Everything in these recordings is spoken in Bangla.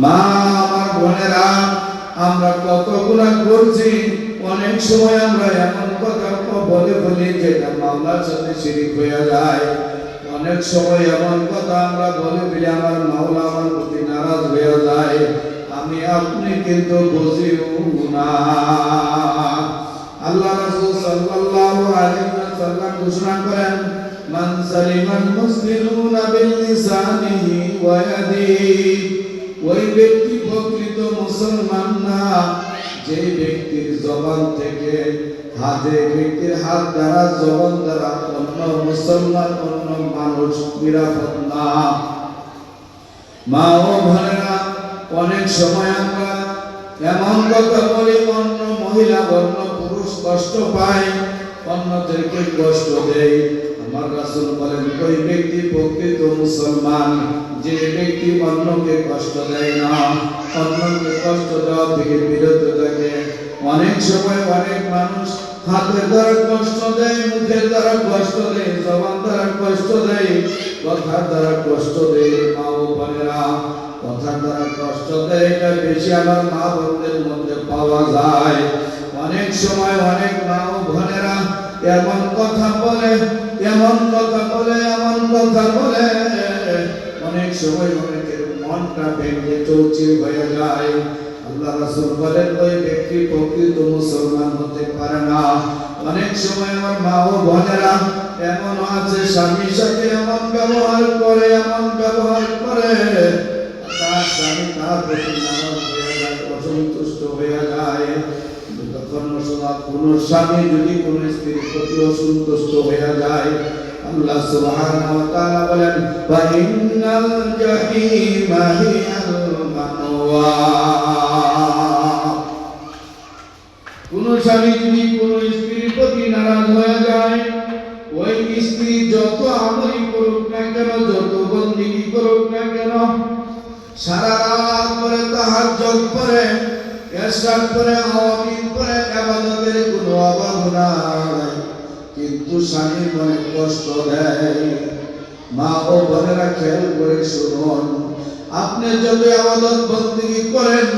মা আমার বোনেরা, আমরা কত গুনাহ করছি। অনেক সময় আমরা এমন কথা বলে ফেলি যেটা মাওলার সাথে শিরিক হয়ে যায়। অনেক সময় এমন কথা আমরা বলে ফেলি আমার মাওলা আমার প্রতি নারাজ হয়ে যায়। আমি আপনি কিন্তু বুঝিও না। আল্লাহ রাসূল সাল্লাল্লাহু আলাইহি ওয়াসাল্লাম ঘোষণা করেন, মান সালিমাল মুসলিমুনা বিল লিসানিহি ওয়া ইয়াদিহি, ওই ব্যক্তি প্রকৃত মুসলমান না যে ব্যক্তির জবান থেকে ব্যক্তির হাত দ্বারা জবান দ্বারা অন্য মুসলমান অন্য মানুষ নিরাপদ না। মা ও বোনেরা, অনেক সময় আমরা এমন কথা বলি অন্য মহিলা অন্য পুরুষ কষ্ট পায়, অন্যদেরকে কষ্ট দেয়। আমার রাসূল বলেন, ওই ব্যক্তি প্রকৃত মুসলমান যে ব্যক্তি অন্যকে কষ্ট দেয় না, অন্যকে কষ্ট দেওয়া থেকে বিরত থাকে। অনেক সময় অনেক মানুষ হাতের দ্বারা কষ্ট দেয়, মুখের দ্বারা কষ্ট দেয়, জবান দ্বারা কষ্ট দেয়, কথার দ্বারা কষ্ট দেয়। মা ও বোনেরা, কথার দ্বারা কষ্ট দেয় এটা বেশি আমার মা বোনদের মধ্যে পাওয়া যায়। অনেক সময় অনেক মা ও বোনেরা এমন কথা বলে, এমন কথা বলে, এমন কথা বলে, অনেক সময় অনেকের মনটা ভেঙে চৌচির হয়ে যায়। আল্লাহ রাসূল বলেন, ওই ব্যক্তি প্রকৃত মুসলমান হতে পারে না। অনেক সময় আমার মা ও বোনেরা এমন আছে স্বামীর সাথে এমন ব্যবহার করে, এমন ব্যবহার করে, তার স্বামী তার প্রতি নারাজ হয়ে যায়, অসন্তুষ্ট হয়ে যায়। তখন কোন স্বামী যদি কোন স্ত্রীর প্রতি অসন্তুষ্ট হয়ে যায়, আল্লাহ সুবহানাহু ওয়া তাআলা বলেন, ওয়া ইন্নাল জাহিমা হিয়াল মাওয়া। কোন স্বামী যদি কোন স্ত্রীর প্রতি নারাজ হয়ে যায়, ওই স্ত্রী যত আমলি করুক না কেন, যত বন্দেগী করুক না কেন, সারা রাত করে তাহাজ্জুদ করে, ইশরাক করে, আওয়ামিন করে, ইবাদতের কোনো অভাব নাই, কিন্তু স্বামী মনে কষ্ট দেয়। মা ও বোনেরা খেয়াল করে শুনুন, আপনি যত ইবাদত বন্দেগী করেন,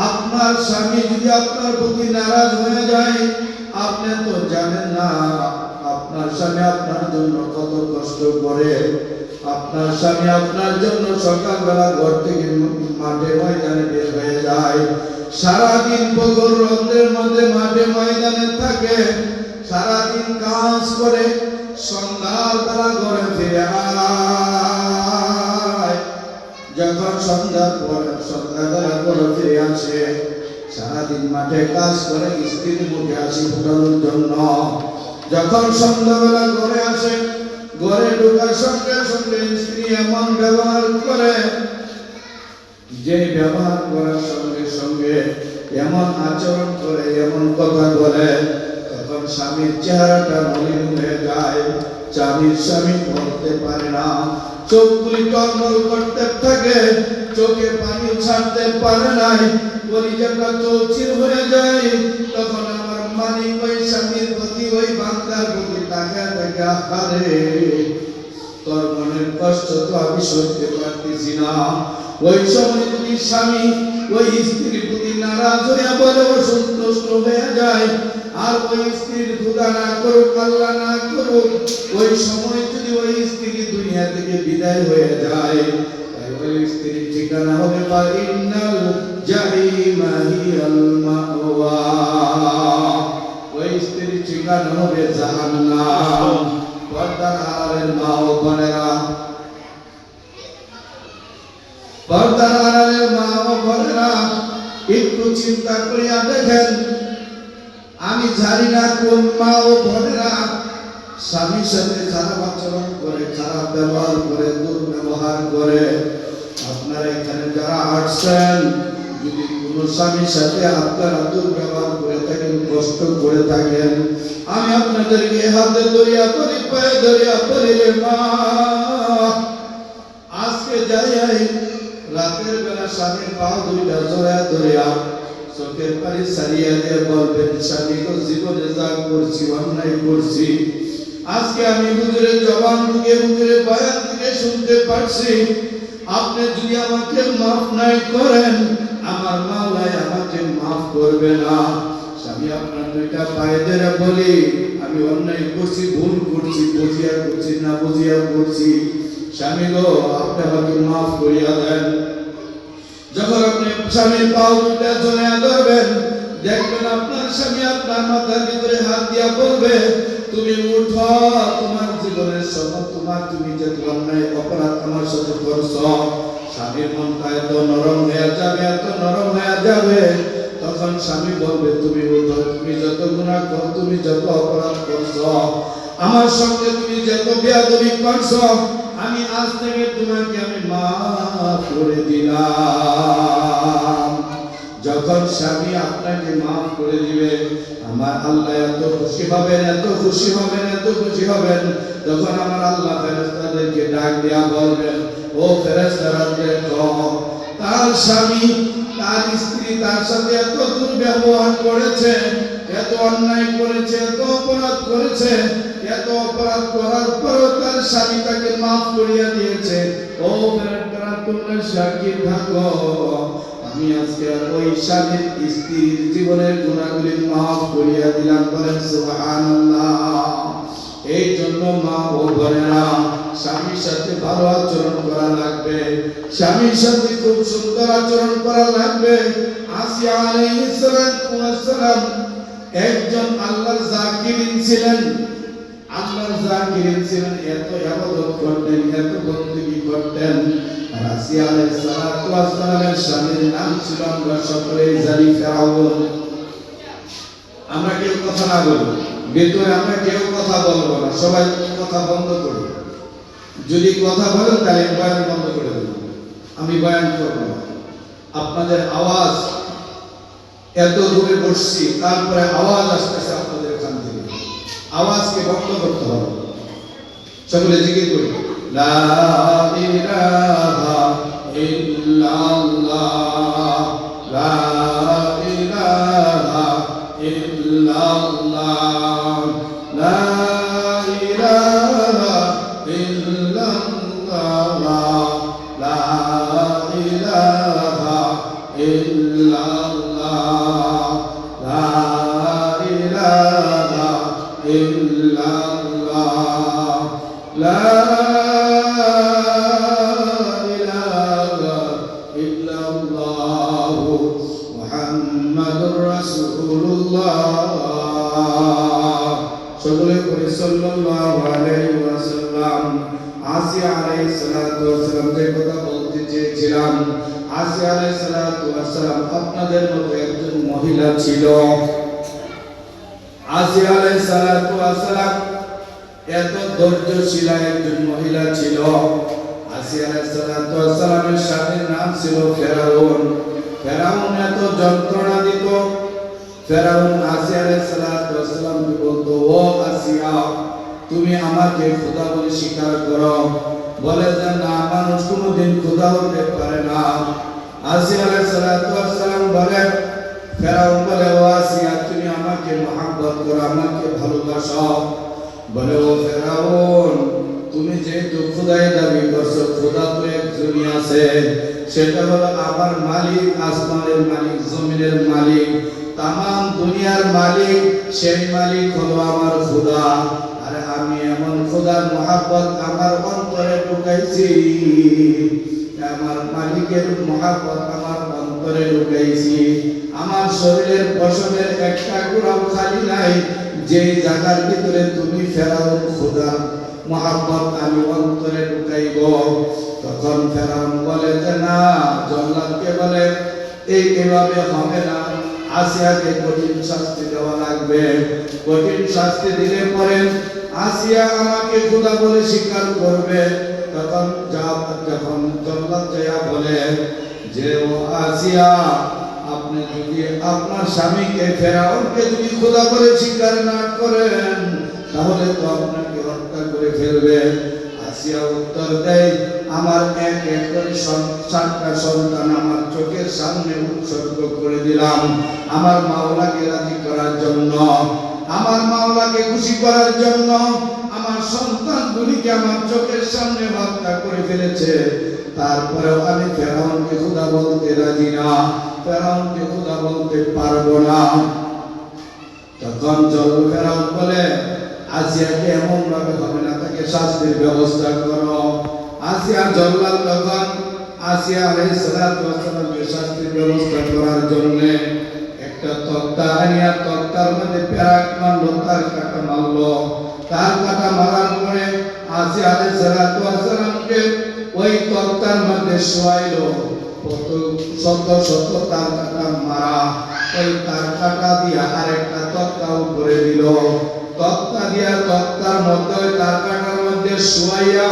আপনার স্বামী যদি আপনার প্রতি নারাজ হয়ে যায়, আপনি তো জানেন না আপনার স্বামী আপনার জন্য কত কষ্ট করে। আপনার স্বামী আপনার জন্য সকালবেলা ঘর থেকে মাঠে ময়দানে বের হয়ে যায়, সারাদিন প্রখর রৌদ্রের মধ্যে মাঠে ময়দানে থাকে, সারাদিন কাজ করে, সন্ধ্যাবেলা ঘরে ফিরে আয়। যখন সন্ধ্যাবেলা ঘরে ফিরে আসে, সারাদিন মাঠে কাজ করে স্ত্রীর মুখে হাসি ফোটানোর জন্য। যখন সন্ধ্যাবেলা ঘরে আসে, ঘরে ঢোকার সঙ্গে সঙ্গে স্ত্রী এমন ব্যবহার করে, যে ব্যবহার করার সঙ্গে সঙ্গে এমন আচরণ করে, এমন কথা বলে, তখন স্বামীর চেহারাটা মলিন হয়ে যায়। স্বামী পড়তে পারে না, চোখগুলি টলমল করতে থাকে, চোখে পানি ছাড়তে পারে নাই, কলিজাটা চৌচির হয়ে যায়। তখন আমার মালিক ওই স্বামীর প্রতি, ওই বান্দার প্রতি তাকায় থাকে, আহারে তোর মনের কষ্ট তো আমি সইতে পারতেছি না। ওই সময় যদি স্বামী ওই স্ত্রীর প্রতি নারাজ হয়ে বলে, অসন্তুষ্ট হয়ে যায়, আর ওই স্ত্রীর খোদা না করুক, আল্লাহ না করুক, ওই সময় যদি ওই স্ত্রী দুনিয়া থেকে বিদায় হয়ে যায়, ওই স্ত্রীর ঠিকানা হবে ইন্নাল জাহিমা হিয়াল মাওয়া, ওই স্ত্রীর ঠিকানা হবে জাহান্নাম। পর্দার আড়ালের মা ও বোনেরা, পর্দার আড়ালের মা ও বোনেরা, একটু চিন্তা করিয়া দেখেন, আমি জানি না কোন মা ও বোনেরা স্বামীর সাথে খারাপ আচরণ করে, খারাপ ব্যবহার করে, দুর্ব্যবহার করে। আপনারা এখানে যারা আসছেন, যদি কোনো স্বামীর সাথে আপনারা দুর্ব্যবহার করে থাকেন, কষ্ট করে থাকেন, আমি আপনাদেরকে হাতে ধরিয়া করি, পায়ে ধরিয়া করি, রে মা, আজকে যাই রাতের বেলা স্বামীর পা দুইটা জড়ায় ধরিয়া চোখের পানি সারিয়া দিয়ে বলবেন, স্বামী তো জীবনে যা করছি অন্যায় করছি, আজকে আমি হুজুরের জবান থেকে, হুজুরের বয়ান থেকে শুনতে পারছি, আপনি যদি আমাকে মাফ নাই করেন আমার মাওলাই আমাকে মাফ করবে না। স্বামী আপনার দুইটা পায়ে ধরে বলি আমি অন্যায় করছি, ভুল করছি, বুঝিয়া করছি না বুঝিয়া করছি, স্বামী গো আপনি আমাকে মাফ করিয়া দেন। যখন আপনি স্বামীর পাও দুটা জড়াইয়া ধরবেন দেখবেন আপনার স্বামী আপনার মাথার ভিতরে হাত দিয়া বলবে তুমি উঠো, তোমার জীবনের সময় তুমি যে অন্যায় অপরাধ আমার সাথে করছো। স্বামীর মনটা এত নরম হয়ে যাবে, এত নরম হয়ে যাবে, তখন স্বামী বলবে তুমি উঠো, তুমি যত গুনাহ করো, তুমি যত অপরাধ করছো, আমার সঙ্গে তুমি যত বেয়াদবি করছো, আমি আজ থেকে তোমাকে আমি মাফ করে দিলাম। যখন স্বামী আপনাকে মাফ করে দিবে আমার আল্লাহ এত খুশি হবেন, এত খুশি হবেন, এত খুশি হবেন। তখন আমার আল্লাহ ফেরেশতাদেরকে ডাক দিয়া বলবেন ও ফেরেশতারা দেখো তার স্বামী তার স্ত্রী তার সাথে এত দুর্ব্যবহার করেছে, এত অন্যায় করেছে, এত অপরাধ করেছে, এত অপরাধ করার পরও তার স্বামী তাকে মাফ করিয়া দিয়েছে। ও ফেরেশতারা তোমরা সাক্ষী থাকো আমি আজকে ওই স্বামীর স্ত্রীর জীবনের গুনাহগুলি মাফ করিয়া দিলাম। বলেন সুবহানাল্লাহ। এই জন্য মা ও বোনেরা স্বামীর সাথে ভালো আচরণ করা লাগবে, স্বামীর সাথে খুব সুন্দর আচরণ করা লাগবে। আসিয়া আলাইহিস সালাম একজন আল্লাহর জাকিরিন ছিলেন, আল্লাহর জাকিরিন ছিলেন, এত ইবাদত করতেন, এত বندگی করতেন। আসিয়া আলাইহিস সালামের স্বামীর নাম ছিল আমরা সকলেই জানি ফেরাউন। আমরা কেউ কথা না বলবো, ভিতরে আমরা কেউ কথা বলবো না, সবাই কথা বন্ধ করবো। যদি কথা বলেন তাহলে বয়ান বন্ধ করে দেব, আমি বয়ান করবো না। আপনাদের আওয়াজ এত দূরে বসছি তারপরে আওয়াজ আসতেছে আপনাদের কান থেকে, আওয়াজকে বন্ধ করতে হবে। সকলে জিকির করি লা ইলাহা ইল্লাল্লাহ, লা ইলাহা ইল্লাল্লাহ, লা ইলাহা ইল্লাল্লাহ, লা ইলাহা ইল্লাল্লাহ, লা ইলাহা ইল্লাল্লাহ, লা ইলাহা ইল্লাল্লাহ মুহাম্মাদুর রাসূলুল্লাহ। সকলে করে সাল্লাল্লাহু আলাইহি ওয়াসাল্লাম। আসিয়া আলাইহিস সালাতু ওয়াসসালাম যে কথা বলতে চেয়েছিলাম, আসিয়া আলাইহিস সালাতু ওয়াসসালাম আপনাদের মতো একজন মহিলা ছিল। আসিয়া আলাইহিস সালাতু ওয়াসসালাম এত ধৈর্যশীল একজন মহিলা ছিল। আসিয়া আলাইহিস সালাতু ওয়াসসালামের স্বামীর নাম ছিল ফেরাউন। ফেরাউন এত যন্ত্রণা দিত। ফেরাউন আসিয়া আলাইহিস সালাতু ওয়াসসালামকে বলতো ও আসিয়া তুমি আমাকে খোদা বলে স্বীকার করো। বলে যে না, মানুষ কোনোদিন খোদা হতে পারে না। আসিয়া আলাইহিস সালাতু ওয়াসসালাম বলে, ফেরাউন বলে ও আসিয়া তুমি আমাকে মহব্বত করো, আমাকে ভালোবাসো। বলে ও ফেরাউন তুমি যেহেতু খোদাই দাবি করছো, খোদা তো একজনই আছে, সেটা হলো আমার মালিক, আসমানের মালিক, জমিনের মালিক, তামাম দুনিয়ার মালিক, সেই মালিক হলো আমার খোদা। আর আমি এমন খোদার মহব্বত আমার অন্তরে ঢুকাইছি, আমার মালিকের মহব্বত আমার অন্তরে ঢুকাইছি। আমার শরীরের পশমের একটা গুঁড়াও খালি নাই যে জায়গার ভিতরে তুমি ফেরাউন খোদা মহব্বত আমি অন্তরে ঢুকাইব। তখন ফেরাউন বলে যে না, জল্লাদকে বলে এই এভাবে হবে না, আসিয়াকে কঠিন শাস্তি দেওয়া লাগবে। কঠিন শাস্তি দিলে পরে আসিয়া আমাকে খোদা বলে স্বীকার করবে। তখন যখন জল্লাদ যায়া বলে যে ও আসিয়া আপনি যদি আপনার স্বামীকে ফেরাউনকে যদি খোদা বলে স্বীকার না করেন তাহলে তো আপনাকে হত্যা করে ফেলবে। আসিয়া উত্তর দেয় আমার এক এক করে 7টা সন্তান আমার চোখের সামনে উৎসর্গ করে দিলাম আমার মাওলাকে রাজি করার জন্য, আমার মাওলাকে খুশি করার জন্য। আমার সন্তানগুলিকে আমার চোখের সামনে হত্যা করে ফেলেছে, তারপরেও আমি ফেরাউনকে খোদা বলতে রাজি না, ফেরাউনকে খোদা বলতে পারবো না। তখন ফেরাউন বলে, আসিয়াকে এমন ভাবে হবে না, তাকে শাস্তির ব্যবস্থা করো। আসিয়া জল্লাদ তখন আসিয়া আলাইহিস সালাতু ওয়াস সালামকে শাস্তির ব্যবস্থা করার জন্য একটা তক্তা আনিয়া তক্তার মধ্যে পেরাক মারলো, তার কাটা মারলো। তার কাটা মারার পরে আসিয়া আলাইহিস সালাতু ওয়াস সালামকে ওই তক্তার মধ্যে শোয়াইলো। শত শত তার কাটা মারা, ওই তার কাটা দিয়া আরেকটা তক্তা উপরে দিল। তক্তা দিয়া তক্তার মধ্যে তার কাটার মধ্যে শোয়াইয়া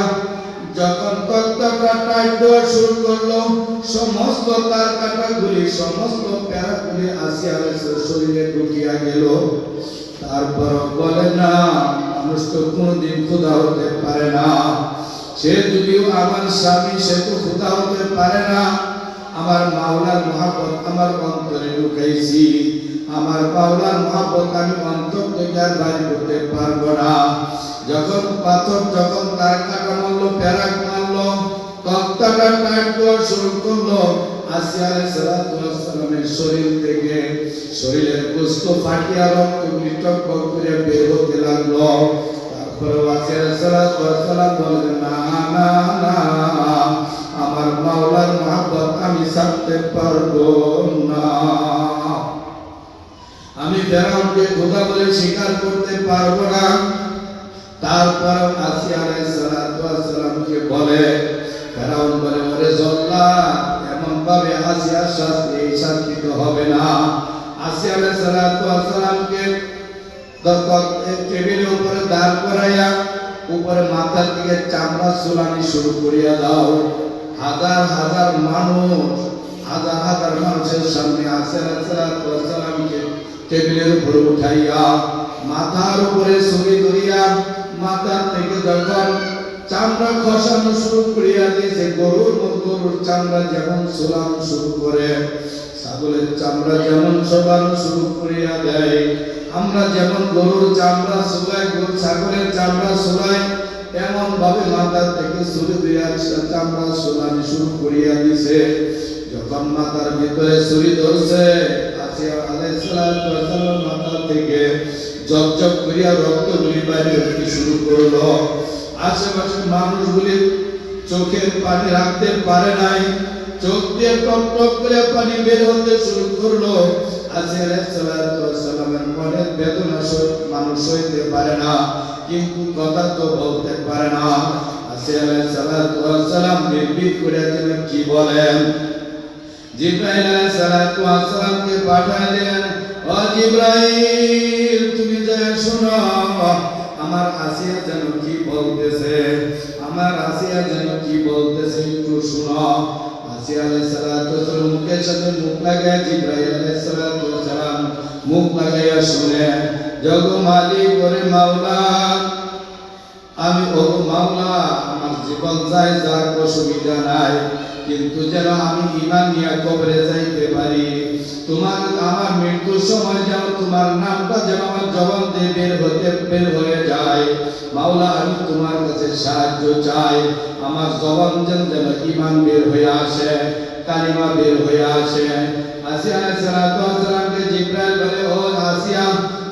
যখন তক্তাটা টাইট দেওয়া শুরু করলো, সমস্ত তার কাটাগুলি, সমস্ত প্যারাগুলি আসিয়া শরীরে ঢুকিয়া গেল। তারপর বলে না, মানুষ তো কোনদিন খোদা হতে পারে না। সে যদিও আমার স্বামী, সে তো খোদা হতে পারে না। আমার মাওলার মহব্বত আমার অন্তরে ঢুকাইছি, আমার মাওলার মহব্বত আমি অন্তর থেকে আর বাইর করতে পারবো না। যখন পাথর, যখন তার কাটা মারলো, প্যারাক মারলো, তক্তাটা টাইট দেওয়া শুরু করলো, আসিয়া আলাইহিস সালাতু ওয়াস সালামের শরীর থেকে শরীরের গোশত ফাটিয়া রক্তগুলি টকবক করে বের হতে লাগলো। তারপরে আসিয়া আলাইহিস সালাতু ওয়াস সালাম বললেন, না না না, আমার মাওলার মহব্বত আমি ছাড়তে পারবো না, আমি ফেরাউনকে খোদা বলে স্বীকার করতে পারবো না। তারপর আসিয়া আলাইহিস সালাতু ওয়াস সালামকে বলে, ফেরাউন বলে, ওরে জল্লাদ, এমন ভাবে আসিয়ার শাস্তি, এই শাস্তি তো হবে না। আসিয়া আলাইহিস সালাতু ওয়াস সালামকে টেবিলের উপরে দাঁড় করাইয়া উপরে মাথার দিকে চামড়া চুলানি শুরু করিয়া দাও। হাজার হাজার মানুষ, হাজার হাজার মানুষের সামনে আসিয়া আলাইহিস সালাতু ওয়াস সালামকে টেবিলের উপরে উঠাইয়া মাথার উপরে ছুরি ধরিয়া মাথার থেকে যখন চামড়া খসানো শুরু করিয়া দিয়েছে, গরুর চামড়া যেমন সোলানো শুরু করে, ছাগলের চামড়া যেমন সোলানো শুরু করিয়া দেয়, আমরা যেমন গরুর চামড়া সোলাই, ছাগলের চামড়া সোলাই, এমন ভাবে মাথার থেকে ছুরি দিয়া চামড়া সোলানো শুরু করিয়া দিছে। যখন মাথার ভিতরে ছুরি ধরছে, আসিয়া আলাইহিস সালাতু ওয়াস সালাম মাথা থেকে জকজক করিয়া রক্তগুলি বাইরে হতে শুরু করলো। আশেপাশের মানুষগুলি চোখের পানি রাখতে পারে নাই, চোখ দিয়ে টক টক করে পানি বের হতে শুরু করলো। আসিয়া আলাইহিস সালাতু ওয়াস সালামের মনের বেদনা মানুষ সইতে পারে না, কিন্তু কথা তো বলতে পারে না। আসিয়া আলাইহিস সালাতু ওয়াস সালাম নির্ভীক করে তিনি কি বলেন, জিবরাইল আলাইহিস সালাতু ওয়াস সালামকে পাঠিয়ে দিলেন, ও জিবরাইল, তুমি যা শোনো আমার আসিয়া যেন কি বলতেছে, আমার আসিয়া যেন কি বলতেছে একটু শোনো। আসিয়া আলাইহিস সালাতু ওয়াস সালাম মুখের সাথে মুখ লাগায়, জিবরাইল আলাইহিস সালাতু ওয়াস সালাম মুখ লাগাইয়া শুনে, জগো মালিক, ওরে মাওলা, আমি ও মাওলা, আমার জীবন চাই, যার অসুবিধা নাই, কিন্তু যেন আমি ঈমান নিয়ে কবরে যাইতে পারি। তোমার আমার মৃত্যুর সময় যেন তোমার নামটা যেন আমার জবান দিয়ে বের হয়ে যায়। মাওলা, আমি তোমার কাছে সাহায্য চাই, আমার জবান যেন ঈমান বের হয়ে আসে, কালিমা বের হয়ে আসে। আসিয়া আলাইহিস সালাতু ওয়াস সালামকে জিবরাইল বলে, ও আসিয়া,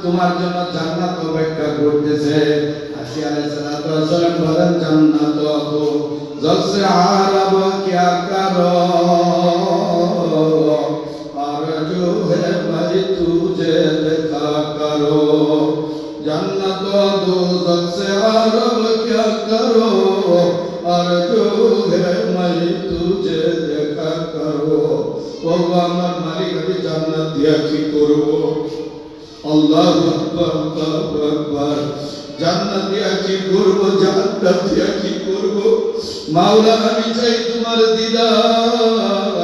তোমার জন্য জান্নাত অপেক্ষা করতেছে। আসিয়া আলাইহিস সালাতু ওয়াস সালাম বলেন, জান্নাত তো জলসে আরব क्या करो, आरज़ू है मैं तुझे देखा करो, जन्नत दोज़ख से आरब क्या करो, आरज़ू है मैं तुझे देखा करो। वो আমার মালিক, আমি জান্নাত দিয়া কি করব? আল্লাহু আকবার, আল্লাহু আকবার। জান্নাত দিয়া কি করব, জান্নাত দিয়া কি করব? মাওলা, আমি চাই তোমার দিদার,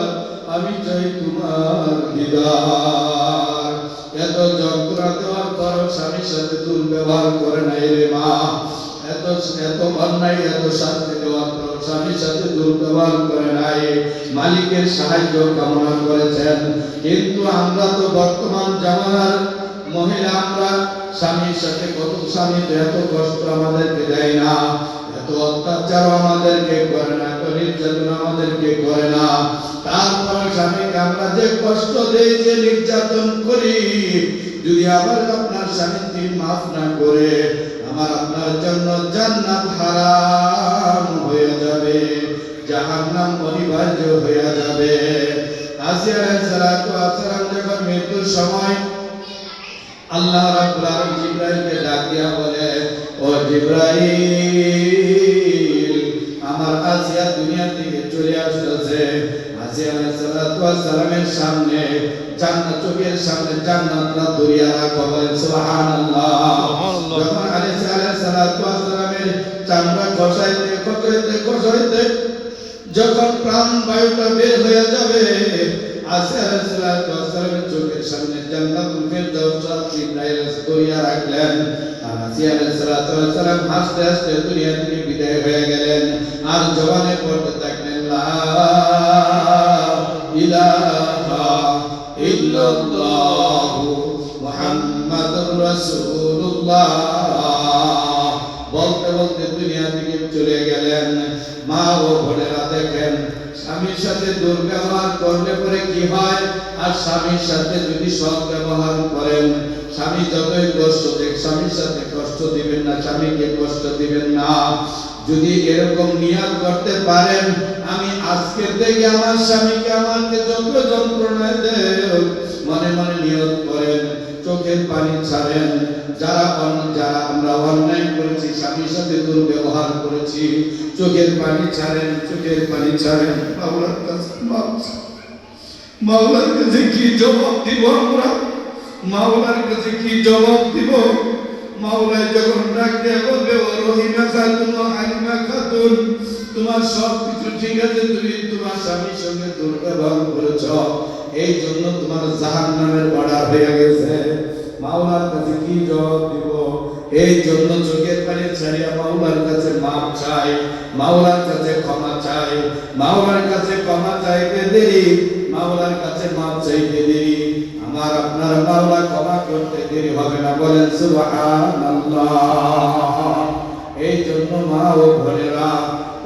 আমি চাই তোমার দিদার। এত যন্ত্রণা দেওয়ার পর স্বামীর সাথে দুর্ব্যবহার করে নাই রে মা, এত অন্যায়, এত শাস্তি দেওয়ার পর স্বামীর সাথে দুর্ব্যবহার করে নাই, মালিকের সাহায্য কামনা করেছেন। কিন্তু আমরা তো বর্তমান জামানার মহিলা, আমরা স্বামীর সাথে কত স্বামী তো এত কষ্ট আমাদেরকে দেয় না, এত অত্যাচার আমাদেরকে করে না, এত নির্যাতন আমাদেরকে করে না। তারপর স্বামীকে আমরা যে কষ্ট দেই, যে নির্যাতন করি, যদি আবার আপনার স্বামী মাফ না করে, আমার আপনার জন্য জান্নাত হারাম হয়ে যাবে, জাহান্নাম অনিবার্য হয়ে যাবে। আসিয়া আলাইহিস সালাতু ওয়াস সালাম যখন মৃত্যুর সময় আল্লাহ রাব্বুল আলামিন জিবরাইলকে ডাক দিয়া বলে, ও জিবরাইল, আমার আসিয়া দুনিয়া থেকে চলে আসছে। আসিয়া আলাইহিস সালাতু ওয়াস সালামের সামনে জান্নাত, চোখের সামনে জান্নাতটা দরিয়া রাখা, বলেন সুবহানাল্লাহ। যখন আলাইহিস সালাতু ওয়াস সালামের চামড়া খসাইতে যখন প্রাণ বায়ুটা বের হয়ে যাবে, আসিয়া আলাইহিস সালাতু ওয়াস সালামের চোখের সামনে জান্নাতুল ফেরদাউস জিবরাইল দরিয়া রাখলেন। আর আসিয়া আলাইহিস সালাতু ওয়াস সালাম হাসতে হাসতে দুনিয়া থেকে বিদায় হয়ে গেলেন। আর জবানে পড়তে থাকলেন, লা ইলাহা ইল্লাল্লাহু মুহাম্মাদুর রাসূলুল্লাহ বলতে বলতে দুনিয়া থেকে চলে গেলেন। মা ও বোনেরা দেখেন, স্বামীর সাথে দুর্ব্যবহার করলে পরে কি হয়, আর স্বামীর সাথে যদি সৎ ব্যবহার করেন, স্বামী যতই কষ্ট দেখ, স্বামীর সাথে কষ্ট দিবেন না, স্বামীকে কষ্ট দিবেন না। যদি এরকম নিয়ত করতে পারেন, আমি আজকে থেকে আমার স্বামীকে আমাকে যত যন্ত্রণা দেয়, মনে মনে নিয়ত করেন, চোখের পানি ছাড়েন। যারা আমরা অন্যায় করেছি, স্বামীর সাথে দুর্ব্যবহার করেছি, চোখের পানি ছাড়েন, চোখের পানি ছাড়েন। মাওলার কাছে কি জবাব দিব আমরা? মাওলার কাছে কি জবাব দিব? মাওলাই যখন ডাক দিয়ে বলবে, ও রহিমা খাতুন, ও হালিমা খাতুন, তোমার সব কিছু ঠিক আছে, তুমি তোমার স্বামীর সঙ্গে দুর্ব্যবহার করেছ, এই জন্য তোমার জাহান্নামের অর্ডার হয়ে গেছে। মাওলার কাছে কি জবাব দিব? এই জন্য চোখের পানি ছাড়িয়া মাওলার কাছে মাপ চাই, মাওলার কাছে ক্ষমা চাই। মাওলার কাছে ক্ষমা চাইতে দেরি, মাওলার কাছে মাপ চাইতে দেরি, আমার আপনার মাওলা ক্ষমা করতে দেরি হবে না, বলেন সুবহানাল্লাহ। এই জন্য মা ও বোনেরা,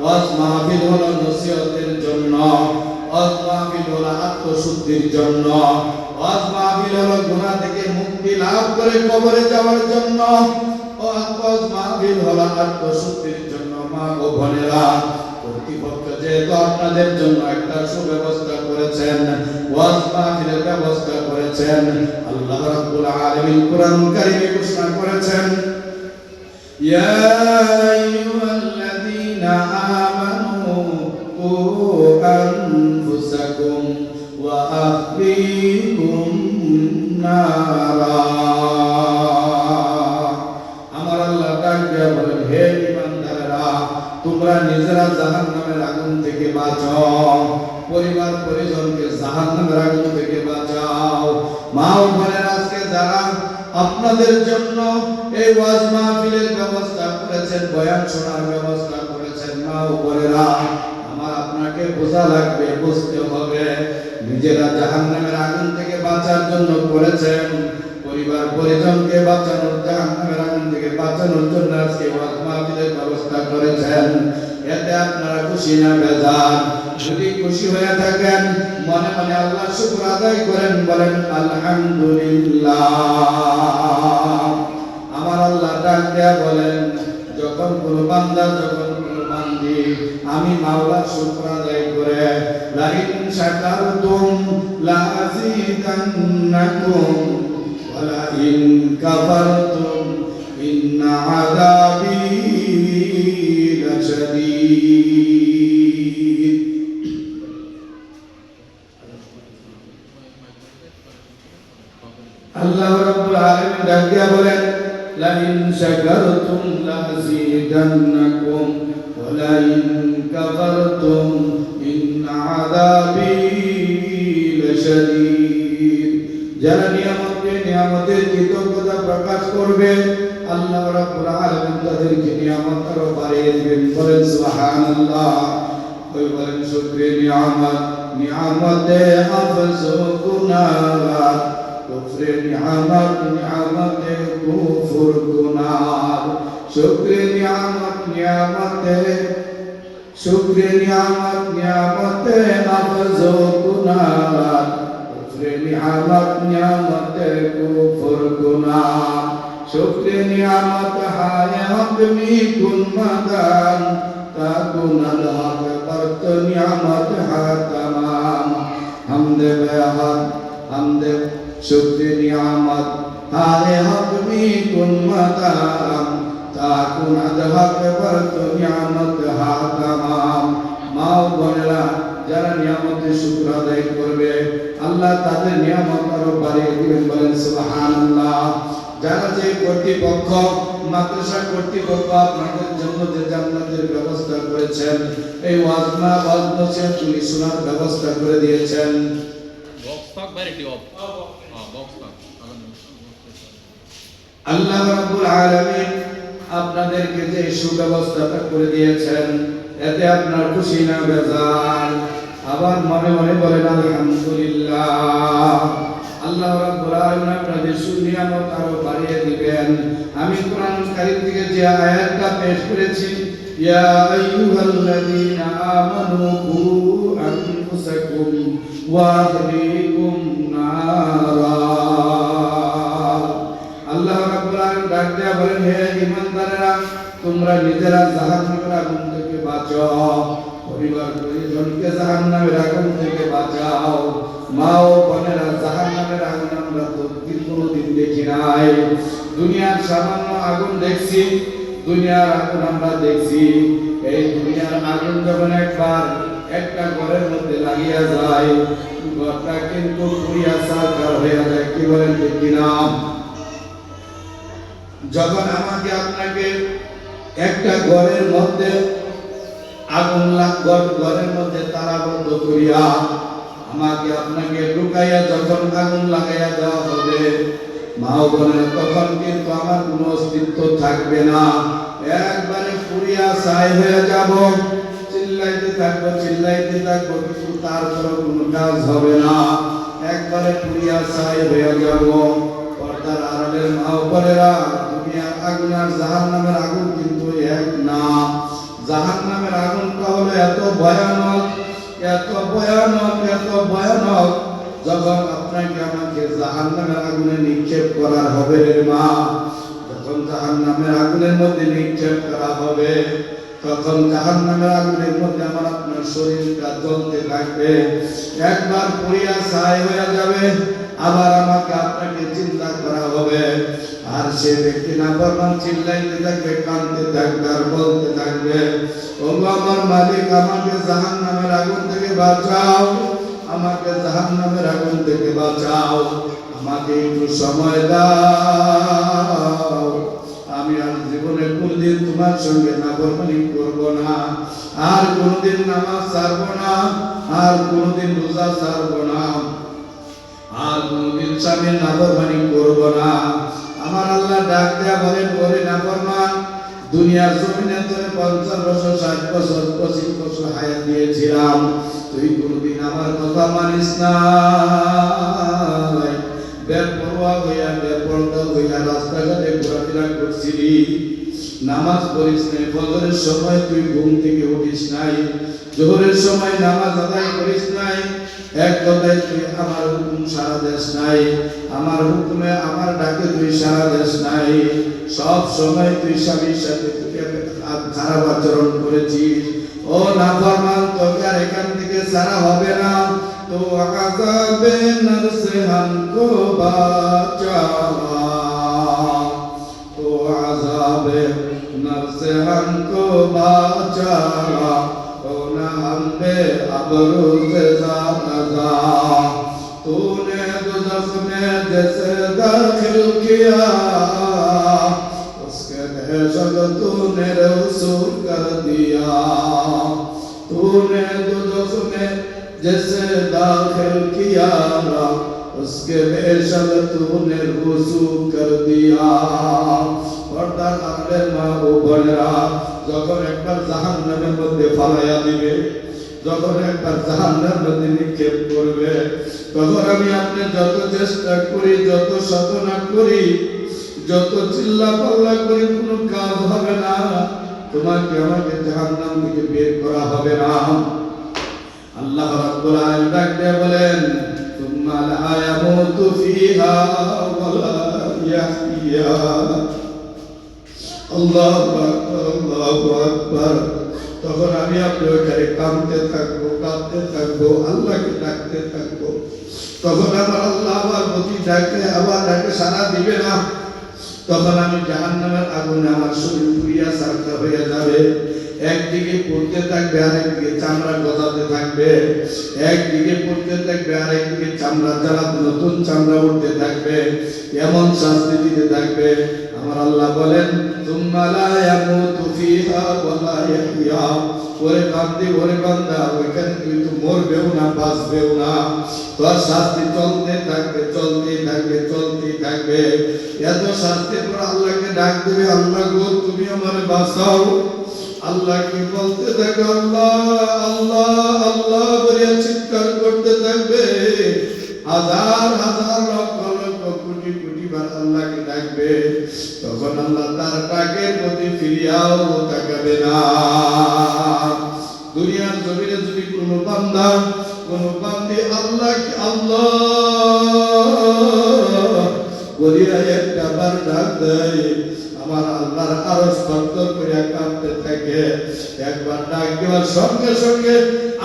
ওয়াজ মাহফিল হলো নসিহতের জন্য, ওয়াজ মাহফিল হলো আত্মশুদ্ধির জন্য, ওয়াজ মাহফিল হলো গুনাহ থেকে মুক্তি লাভ করে কবরে যাওয়ার জন্য, ওয়াজ মাহফিল হলো আত্মশুদ্ধির জন্য। মা ও বোনেরা, কর্তৃপক্ষ যেহেতু আপনাদের জন্য একটা সুব্যবস্থা করেছেন, ওয়াজ মাহফিলের ব্যবস্থা করেছেন, আল্লাহ রাব্বুল আলামিন কুরআন কারীমে ঘোষণা করেছেন, ইয়া আইয়ুহাল্লাযীনা আমানু কু আনফুসাকুম ওয়া আহলিকুম নারা। আমার আল্লাহ ডাক দিয়া বলেন, হে ঈমানদারেরা, তোমরা নিজেরা জাহান্নামের আগুন থেকে বাঁচাও, পরিবার পরিজনকে জাহান্নামের আগুন থেকে বাঁচাও। মা ও বোনেরা, আজকে যারা আপনাদের জন্য এই ওয়াজ মাহফিলের ব্যবস্থা করেছেন, বয়ান শোনার ব্যবস্থা করেছেন, মা ও বোনেরা, আমার আপনাকে বোঝা লাগবে, বুঝতে হবে, নিজেরা জাহান্নামের আগুন থেকে বাঁচার জন্য করেছেন, পরিবার পরিজনকে বাঁচানোর, জাহান্নামের আগুন থেকে বাঁচানোর জন্য আজকে ওয়াজ মাহফিলের ব্যবস্থা করেছেন। এতে আপনারা খুশি না বেজার? যদি খুশি হয়ে থাকেন, মনে মনে আল্লাহর শুকর আদায় করেন, বলেন আলহামদুলিল্লাহ। আমার আল্লাহ ডাক দেয়া বলেন, যখন কোনো বান্দা, যখন কোনো বান্দি আমি মাওলার শুকর আদায় করে, লাইন শাকারতুম লাযিদান্নাকুম ওয়া লাইন কাফারতুম ইন্না আযাবি লাশাদীদ। আল্লাহ রাব্বুল আলামিন ডাক দিয়া বলেন, লাইন শাকারতুম লাযিদান্নাকুম ওয়া লাইন কাফারতুম ইন্না আযাবি লাশাদীদ। যারা নিয়ামতের কৃতজ্ঞতা প্রকাশ করবে, আল্লাহ রাব্বুল আলামিন তাদেরকে নিয়ামত আরো বাড়িয়ে দিবেন, বলেন সুবহানাল্লাহ। ওই বলেন শুকরে নিয়ামতে আফসুকুনা কুফরে নিয়ামত নিয়ামতে কুফর গুনাহ শুকরে নিয়ামত নিয়ামতে শুকরে নিয়ামত নিয়ামতে নফজ গুনাহ কুফরে নিয়ামত নিয়ামতে কুফর গুনাহ শুকরে নিয়ামত হায় হক মি কুন মাদান তা গুনাহ হক বরত নিয়ামত হা तमाम हमदे बेहद हमदे शुक्र नियामत हाय हक में कुन मदाम ताकुन अदहक बरत नियामत हा तमाम माओ बोनेरा যারা নিয়ামতের শুকর আদায় করবে আল্লাহ তাদের নিয়ামত আরো বাড়িয়ে দিবেন বলেন সুবহানাল্লাহ যারা যে কর্তৃপক্ষ মাদ্রাসা কর্তৃপক্ষ আপনাদের জন্য যে জান্নাতের ব্যবস্থা করেছেন এই ওয়াজনা ওয়াজনসে তুলি শোনার ব্যবস্থা করে দিয়েছেন বক্স থাক ভ্যারাইটি অফ বক্স থাক আল্লাহ রাব্বুল আলামিন আপনাদেরকে যে সুব্যবস্থাটা করে দিয়েছেন এতে আপনার খুশি না বেজার আবার মনে মনে বলেন আলহামদুলিল্লাহ আল্লাহ রাব্বুল আলামিন আপনাদের সুনিয়ামত আরো বাড়িয়ে দিবেন আমি কোরআন কারীম থেকে যে আয়াতটা পেশ করেছি ইয়া আইয়ুহাল্লাযীনা আমানু কু আনফুসাকুম ওয়া আহলিকুম নারা আল্লাহ রাব্বুল আলামিন ডাক দেয়া বলেন হে ঈমানদারেরা তোমরা নিজেরা জাহান্নামের আগুন থেকে বাঁচাও পরিবার পরিজনকে জাহান্নামের আগুন থেকে বাঁচাও মা ও বোনেরা জাহান্নামের আগুন আমরা তো কোনোদিন দেখি নাই দুনিয়ার সামান্য আগুন দেখছি দুনিয়ার আগুন আমরা দেখছি এই দুনিয়ার আগুন যখন একবার একটা ঘরের মধ্যে লাগিয়া যায় ঘরটা কিন্তু পুড়িয়া ছারখার হয়ে যায় কি বলেন ঠিক কিনা যখন আমাকে আপনাকে একটা ঘরের মধ্যে আগুন ঘরের মধ্যে তালাবদ্ধ করিয়া আমাকে আপনাকে ঢুকাইয়া যখন আগুন লাগাইয়া দেওয়া হবে মা ও বোনেরা তখন কিন্তু আমার কোনো অস্তিত্ব থাকবে না একবারে পুড়িয়া ছাই হয়ে যাব চিল্লাইতে থাকবো কিন্তু তারপর কোনো কাজ হবে না একবারে পুড়িয়া ছাই হয়ে যাব পর্দার আড়ালের মা ও বোনেরা দুনিয়ার আগুন আর জাহান্নামের আগুন কিন্তু এক না জাহান্নামের আগুনটা হলো এত ভয়ানক যখন আপনাকে আমাকে জাহান্নামের আগুনে নিক্ষেপ করা হবে রে মা যখন জাহান্নামের আগুনের মধ্যে নিক্ষেপ করা হবে তখন জাহান্নামের আগুনের মধ্যে আমার আপনার শরীরটা জ্বলতে থাকবে একবার পুড়িয়া ছাই হয়ে যাবে আবার আমাকে আপনাকে চিন্তা করা হবে আর সে ব্যক্তি নাফরমান চিল্লাইতে থাকবে কাঁদতে থাকবে আর বলতে থাকবে ওগো আমার মালিক আমাকে জাহান্নামের আগুন থেকে বাঁচাও আমাকে জাহান্নামের আগুন থেকে বাঁচাও আমাকে একটু সময় দাও আমি আর জীবনে কোনদিন তোমার সঙ্গে নাফরমানি করব না আর কোনদিন নামাজ ছাড়ব না আর কোনদিন রোজা ছাড়ব না আর কোনদিন স্বামীর নাফরমানি করব না আমার আল্লাহ ডাক দেয়া বলেন ওরে নাফরমান দুনিয়ার জমিনে তোরে 50 বছর 60 বছর 25 বছর হায়াত দিয়েছিলাম তুই কোনদিন আমার কথা মানিস না বেপরোয়া হইয়া বেপরদা হইয়া রাস্তাঘাটে ঘোরাফেরা করছিলি নামাজ পড়িস নাই ফজরের সময় তুই ঘুম থেকে উঠিস নাই জোহরের সময় নামাজ আদায় করিস নাই এক কথায় তুই আমার হুকুম সারা দেশ নাই আমার হুকুমে আমার ডাকে তুই সারা দেশ নাই সব সময় তুই স্বামীর সাথে খারাপ আচরণ করেছিস ও নাফরমান তোকে আর এখান থেকে সারা হবে না তো আযাবে নরসে हमको বাঁচা তো আযাবে নরসে हमको বাঁচা ও না हमने अब रोज़ ज़ादा तूने दोज़ख में जैसे दाखिल किया उसके दहशत तूने रसूल कर दिया तूने दोज़ख में जैसे दाखिल किया उसके बेशक तूने रसूल कर दिया पर्दा आले माँ ও বোনেরা যখন একবার জাহান্নামের মধ্যে ফালাইয়া দিবে যখন একবার জাহান্নামের মধ্যে নিক্ষেপ করবে, তখন আমি আপনি যত চেষ্টা করি, যত সাধনা করি, যত চিল্লা পাল্লা করি, কোনো কাজ হবে না। তোমাকে আমাকে জাহান্নাম থেকে বের করা হবে না। আল্লাহ রাব্বুল আলামিন ডাক দিয়ে বলেন, সুম্মা লা ইয়ামুতু ফিহা ওয়া লা ইয়াহইয়া। আল্লাহু আকবার, আল্লাহু আকবার। তখন আমি আপনি ওখানে কাঁদতে থাকবো, কাঁদতে থাকবো, আল্লাহকে ডাকতে থাকবো। তখন আমার আল্লাহ আমার প্রতি ডাকে, আবার ডাকে সাড়া দিবে না। তখন আমি জাহান্নামের আগুনে আমার শরীর পুড়িয়া ছারখার হয়ে যাবে। একদিকে পড়তে থাকবে, আরেকদিকে চামড়া গজাতে থাকবে। একদিকে পড়তে থাকবে, আরেকদিকে চামড়া জ্বালাতে, নতুন চামড়া উঠতে থাকবে। এমন শাস্তি দিতে থাকবে। আমার আল্লাহ বলেন, সুম্মা লা ইয়ামুতু ফিহা ওয়া লা ইয়াহইয়া। ওরে বান্দি, ওরে বান্দা, ওইখানে তুই তো মরবেও না, বাঁচবেও না। তোর শাস্তি চলতে থাকবে, চলতেই থাকবে, চলতেই থাকবে। এত শাস্তির পর আল্লাহকে ডাক দেবে, আল্লাহ গো তুমি আমারে বাঁচাও। আল্লাহকে বলতে থাকবে, আল্লাহ আল্লাহ আল্লাহ বলে চিৎকার করতে থাকবে। হাজার হাজার লক্ষ লক্ষ কোটি কোটি বার আল্লাহকে ডাকবে। তখন আল্লাহ তার ডাকের প্রতি ফিরিয়াও তাকাবে না। দুনিয়ার জমিনে যদি কোনো বান্দা, কোনো বান্দি আল্লাহকে আল্লাহ বলিয়া একটা বার ডাক দেয়, আমার আল্লাহর আরশ থরথর করিয়া কাঁপতে থাকে। একবার ডাক দেওয়ার সঙ্গে সঙ্গে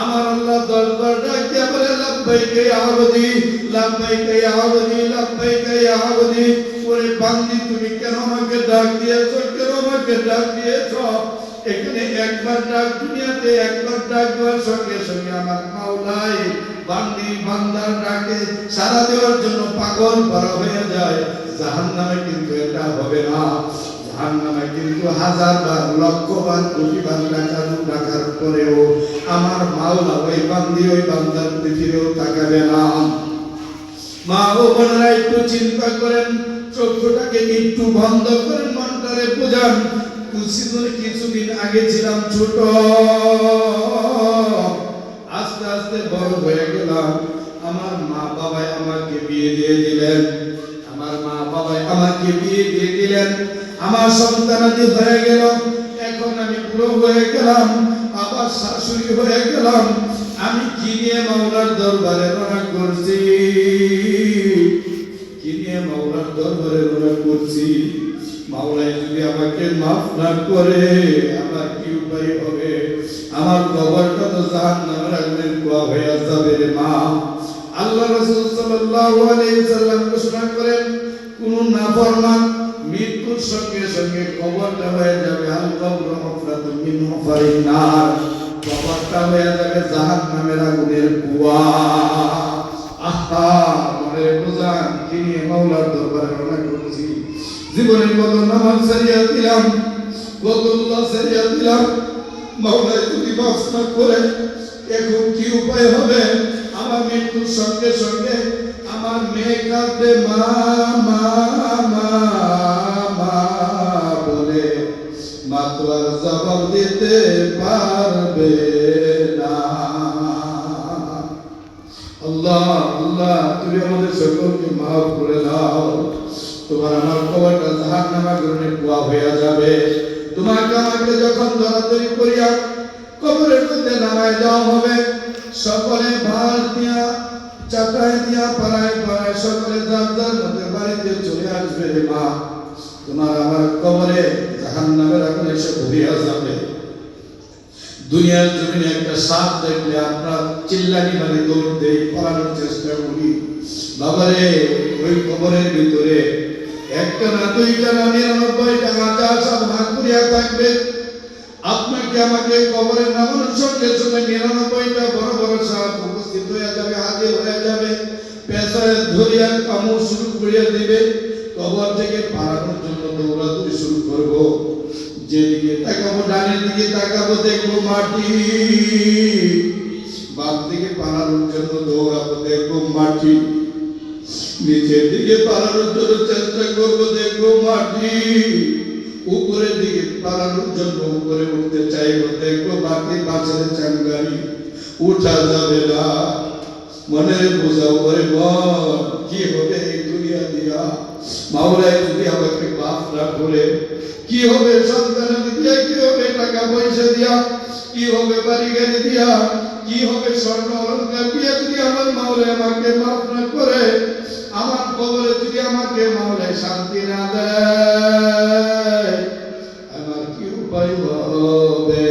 আমার আল্লাহ 10 বার ডাক দিয়া বলে, লাব্বাইকা ইয়া আবদি, লাব্বাইকা ইয়া আবদি, লাব্বাইকা ইয়া আবদি। ওরে বান্দি, তুমি কেন আমাকে ডাক দিয়েছো, কেন আমাকে ডাক দিয়েছো? এখানে একবার ডাক, দুনিয়াতে একবার ডাক দেওয়ার সঙ্গে সঙ্গে আমার মাওলাই বান্দি বান্দার ডাকে সাড়া দেওয়ার জন্য পাগল করা হয়ে যায়। জাহান্নামে কিন্তু এটা হবে না। জাহান্নামে কিন্তু হাজার বার, লক্ষ বার, কোটি বার ডাকার পরেও আমার মাওলা ওই বান্দি, ওই বান্দার ফিরেও তাকাবে না। মা ও বোনেরা একটু চিন্তা করেন, চক্ষুটাকে একটু বন্ধ করেন, মনটারে বুঝান। কিছুদিন আগে ছিলাম ছোট, আস্তে আস্তে বড় হয়ে গেলাম। আমার মা বাবাই আমাকে বিয়ে দিয়ে দিলেন, আমার মা বাবাই আমাকে বিয়ে দিয়ে দিলেন। আমার সন্তানাদি হয়ে গেল। এখন আমি বুড়ো হয়ে গেলাম, আবার শাশুড়ি হয়ে গেলাম। আমি কি নিয়ে মাওলার দরবারে রওনা করছি, কি নিয়ে মাওলার দরবারে রওনা করছি? মাওলাই যদি আমাকে মাফ না করে আমার কি উপায় হবে? আমার কবরটা তো জাহান্নামের আগুনের কুয়া হয়ে যাবে রে মা। আল্লাহ রাসূল সাল্লাল্লাহু আলাইহি ওয়াসাল্লাম ঘোষণা করেন, কোন নাফরমান মৃত্যুর সঙ্গে সঙ্গে কবরটা হয়ে যাবে আল কবরু হুফরাতুন মিন হুফারিন নার, কবরটা হয়ে যাবে জাহান্নামের আগুনের কুয়া। আহা, মনে বুঝান কি নিয়ে মাওলার দরবারে রওনা করছি। জীবনের কত নামাজ সারিয়া দিলাম, কত দোয়া সারিয়া দিলাম, মাওলা যদি মাফ না করে এখন কি উপায় হবে? আমার মৃত্যুর সঙ্গে সঙ্গে আমার মেয়ে কাঁদবে মা মা মা মা বলে, মা তো আর জবাব দিতে পারবে না। আল্লাহ আল্লাহ, তুমি আমাদের সকলকে মাফ করে দাও। তোমার আমার কবরটা জাহান্নামের আগুনে কুয়া হয়ে যাবে। তোমাকে আমাকে যখন ধরাধরি করিয়া কবরের মধ্যে নামায় দেওয়া হবে, সকলে ভার দিয়া, চাটাই দিয়া, পাড়ায় পাড়ায় সকলে যার যার মধ্যে বাড়িতে চলে আসবে রে মা। তোমার আমার কবরে জাহান্নামের আগুন এসে ভরিয়া যাবে। দুনিয়ার জমিনে একটা সাপ দেখলে আমরা চিল্লানি মানে দৌড় দেই, পালানোর চেষ্টা করি। বাবারে, ওই কবরের ভিতরে একটা না, দুইটা না, 99টা হাজার সব ভাগ করিয়া থাকবে। আপনাকে আমাকে কবরের নামানোর সঙ্গে সঙ্গে 99টা বড় বড় সাপ উপস্থিত হয়ে যাবে, হাজির হয়ে যাবে। পেছনে ধরিয়া কামড় শুরু করিয়া দিবে। কবর থেকে পালানোর জন্য দৌড়াদৌড়ি শুরু করব। যেদিকে তাকাবো, ডানের দিকে তাকাবো, দেখবো মাটি। বাম দিকে পালানোর জন্য দৌড়াবো, দেখবো মাটি। নিচের দিকে পালানোর জন্য চেষ্টা করবো, দেখবো মাটি। উপরের দিকে পালানোর জন্য উপরে উঠতে চাইবো, দেখবো বাকি পাশের চাঙ্গারি। উঠা যাবে না। মনে বোঝাও করে মন কি হবে এই দুনিয়া দিয়া, মাওলাই যদি আমাকে মাফ না করে, কি হবে সন্তান দিয়া, কি হবে টাকা পয়সা দিয়া, কি হবে বাড়ি গাড়ি দিয়া, কি হবে স্বর্ণ অলঙ্কার দিয়া, যদি আমার মাওলাই আমাকে মাফ না করে, আমার কবরে যদি আমাকে মাওলাই শান্তি না দেয়, আমার কি উপায় হবে?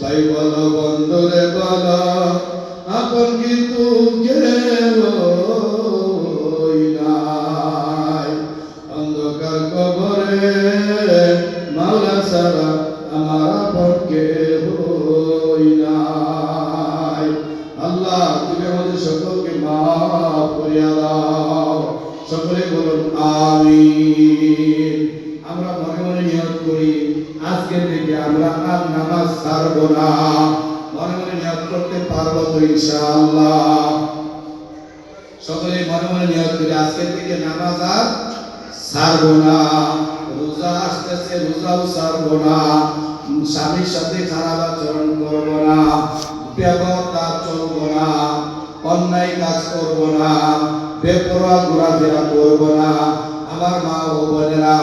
ভাই বলো বন্ধুরে বলো, আপন কিন্তু কেউই নাই। অন্ধকার কবরে মাওলা ছাড়া আমার আপন কেউই নাই। আল্লাহ তুমি আমাদের সকলকে মাফ করিয়া দাও। সকলে বলুন আমিন। আমরা মনে মনে নিয়ত করি, আজকে থেকে আমরা আর নামাজ ছাড়বো না। মনে মনে নিয়ত করতে পারবো তো ইনশাআল্লাহ? সকলে মনে মনে নিয়ত করি, আজকে থেকে নামাজ আর ছাড়বো না। রোজা আসতেছে, রোজাও ছাড়বো না। স্বামীর সাথে খারাপ আচরণ করবো না, ব্যবহারটা চলবো না, অন্যায় কাজ করবো না, বেপরোয়া ঘোরাফেরা করবো না। আমার মা ও বোনেরা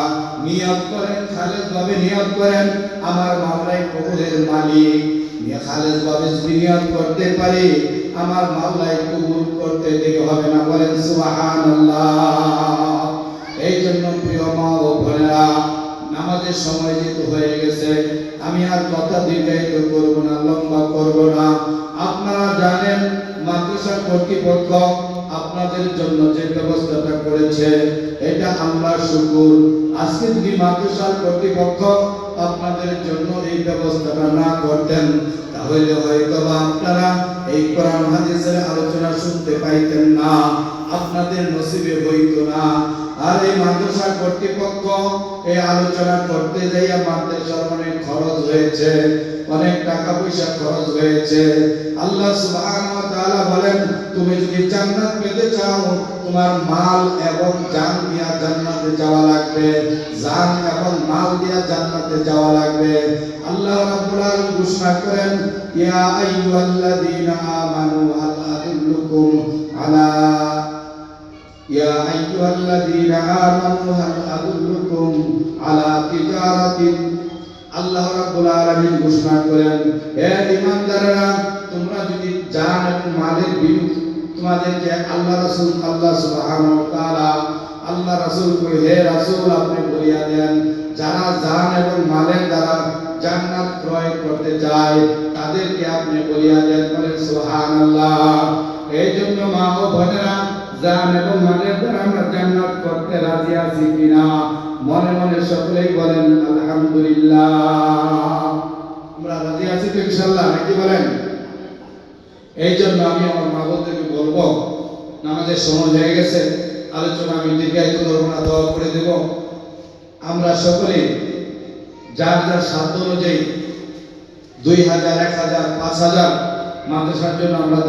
নিয়ত করেন, খালেদ ভাবে নিয়ত করেন, আমার মাওলাই কবুলের মালিক। খালেদ ভাবে যদি নিয়ত করতে পারি, আমার মাওলাই কবুল করতে দেরি হবে না। বলেন সুবহানাল্লাহ। এই জন্য প্রিয় মা ও বোনেরা, নামাজের সময় যেহেতু হয়ে গেছে, আমি আর কথা দীর্ঘায়িত করবো না, লম্বা করবো না। আপনারা জানেন মাদ্রাসা কর্তৃপক্ষ আপনাদের জন্য যে ব্যবস্থাটা করেছে, এটা আল্লাহর শুকর। আজকে যদি মাদ্রাসার কর্তৃপক্ষ আপনাদের জন্য এই ব্যবস্থাটা না করতেন, তাহলে হয়তো আপনারা এই কোরআন হাদিসের আলোচনা শুনতে পাইতেন না, আপনাদের নসিবে হইতো না। আর এই মাদ্রাসা কর্তৃপক্ষ এই আলোচনা করতে যাইয়া মাদ্রাসার অনেক খরচ হয়েছে, অনেক টাকা পয়সা খরচ হয়েছে। আল্লাহ সুবহানাহু ওয়া তাআলা বলেন, তুমি যদি জান্নাত পেতে চাও, তোমার মাল এবং জান দিয়া জান্নাতে যাওয়া লাগবে, জান এবং মাল দিয়া জান্নাতে যাওয়া লাগবে। আল্লাহ রাব্বুল আলামিন ঘোষণা করেন, ইয়া আইয়ুহাল্লাযীনা আমানু হাল আদুল্লুকুম আলা ইয়া আইয়ুহাল্লাযীনা আমানু হাল আদুল্লুকুম আলা তিজারাতিন। আল্লাহ রাব্বুল আলামিন ঘোষণা করেন, হে ঈমানদাররা, তোমরা যদি জান এবং মালের বিরুদ্ধে তোমাদেরকে আল্লাহ রাসূল আল্লাহ সুবহানাহু ওয়া তাআলা আল্লাহ রাসূল কই, হে রাসূল আপনি বলিয়া দেন, যারা জান এবং মালের দ্বারা জান্নাত ক্রয় করতে যায়, তাদেরকে আপনি বলিয়া দেন। বলেন সুবহানাল্লাহ। এই জন্য মা ও বোনেরা, জান এবং মালের দ্বারা আমরা জান্নাত করতে রাজি আছি কিনা? মনে মনে সকলেই বলেন আলহামদুলিল্লাহ। আমরা রাজি আছি তো ইনশাআল্লাহ, নাকি বলেন? এই জন্য আমি আমার মা বোনদেরকে বলবো, নামাজের সময় হয়ে গেছে, আলোচনা আমি দীর্ঘায়িত করবো না, দোয়া করে দেব। আমরা সকলে যার যার সাধ্য অনুযায়ী 2000, 1000, 5000 মাদ্রাসার জন্য আমরা